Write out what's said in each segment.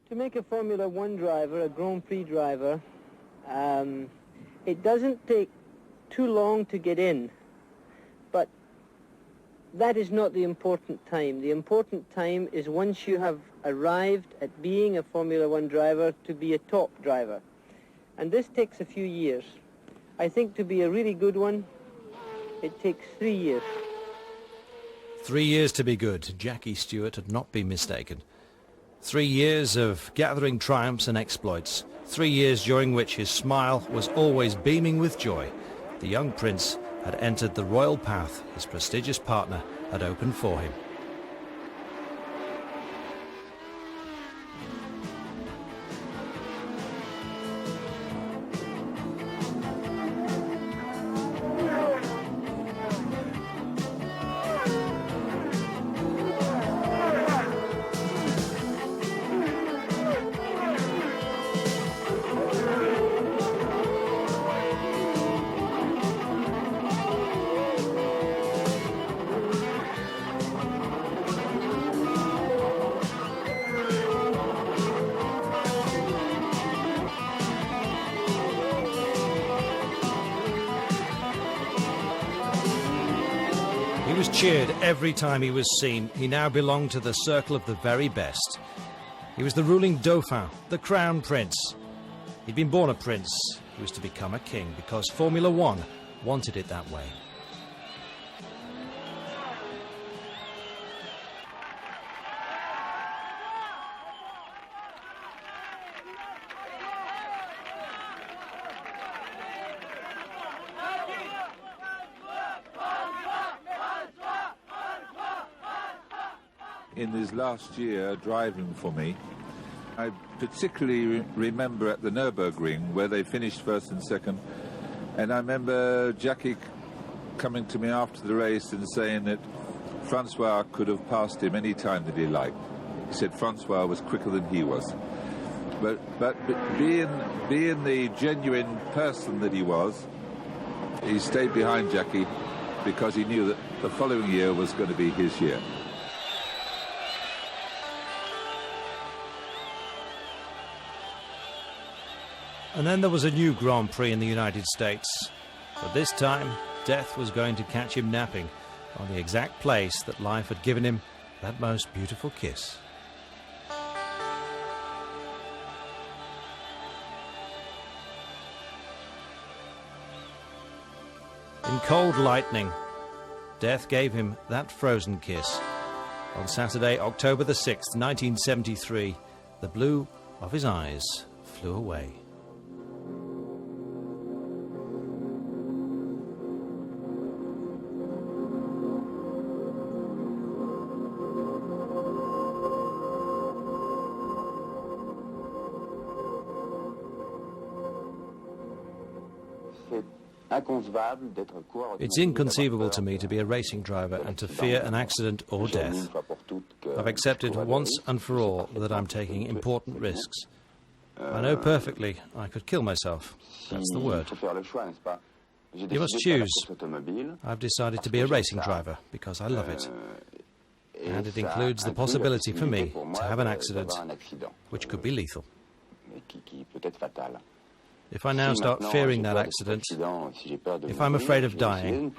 To make a Formula One driver, a Grand Prix driver, it doesn't take too long to get in, but that is not the important time. The important time is once you have arrived at being a Formula One driver to be a top driver. And this takes a few years. I think to be a really good one, it takes 3 years. 3 years to be good. Jackie Stewart had not been mistaken. 3 years of gathering triumphs and exploits. 3 years during which his smile was always beaming with joy. The young prince had entered the royal path his prestigious partner had opened for him. He was cheered every time he was seen. He now belonged to the circle of the very best. He was the ruling Dauphin, the Crown Prince. He'd been born a prince. He was to become a king because Formula One wanted it that way. In his last year driving for me, I particularly remember at the Nürburgring where they finished first and second, and I remember Jackie coming to me after the race and saying that Francois could have passed him any time that he liked. He said Francois was quicker than he was. But being the genuine person that he was, he stayed behind Jackie because he knew that the following year was going to be his year. And then there was a new Grand Prix in the United States. But this time, death was going to catch him napping on the exact place that life had given him that most beautiful kiss. In cold lightning, death gave him that frozen kiss. On Saturday, October the 6th, 1973, the blue of his eyes flew away. It's inconceivable to me to be a racing driver and to fear an accident or death. I've accepted once and for all that I'm taking important risks. I know perfectly I could kill myself. That's the word. You must choose. I've decided to be a racing driver because I love it. And it includes the possibility for me to have an accident which could be lethal. If I now start fearing that accident, if I'm afraid of dying,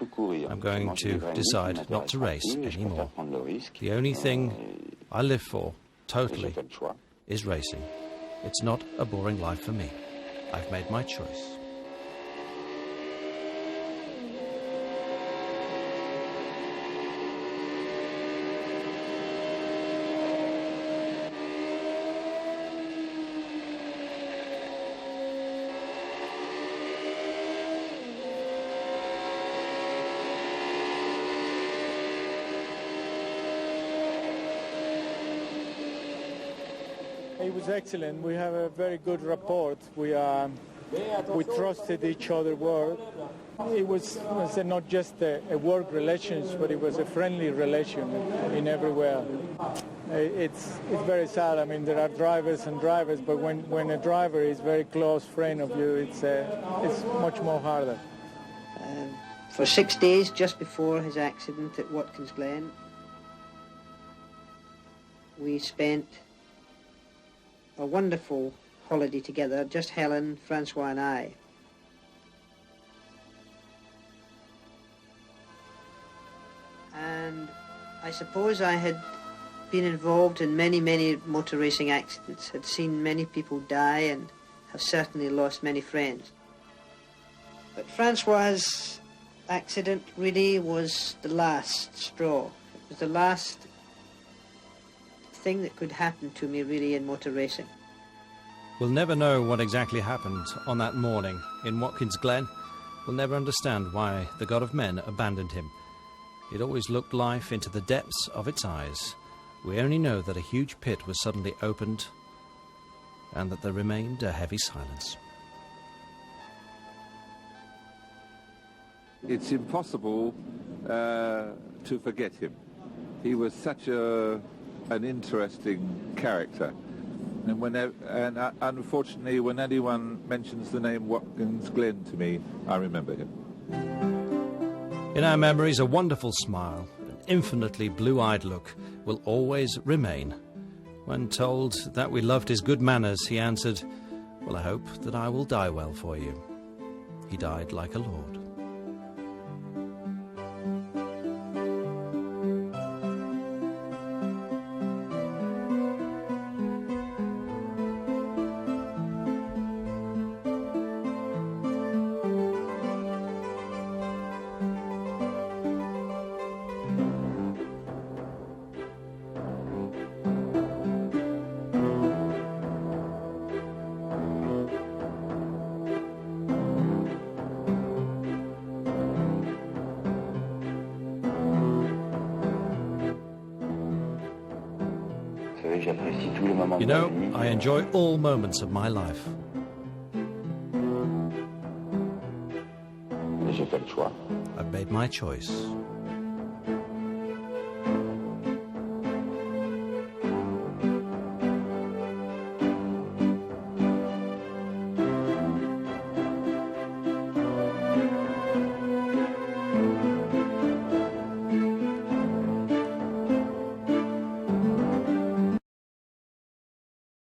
I'm going to decide not to race anymore. The only thing I live for, totally, is racing. It's not a boring life for me. I've made my choice. It was excellent. We have a very good rapport. We trusted each other well. It was not just a work relationship, but it was a friendly relation in every way. It's very sad. I mean, there are drivers and drivers, but when a driver is a very close friend of you, it's much more harder. For 6 days just before his accident at Watkins Glen, we spent a wonderful holiday together, just Helen, Francois and I. And I suppose I had been involved in many, many motor racing accidents, had seen many people die and have certainly lost many friends. But Francois' accident really was the last straw. It was the last thing that could happen to me really in motor racing. We'll never know what exactly happened on that morning in Watkins Glen. We'll never understand why the God of Men abandoned him. It always looked life into the depths of its eyes. We only know that a huge pit was suddenly opened and that there remained a heavy silence. It's impossible to forget him. He was such an interesting character. And unfortunately, when anyone mentions the name Watkins Glen to me, I remember him. In our memories, a wonderful smile, an infinitely blue-eyed look will always remain. When told that we loved his good manners, he answered, "Well, I hope that I will die well for you." He died like a lord. You know, I enjoy all moments of my life. I've made my choice.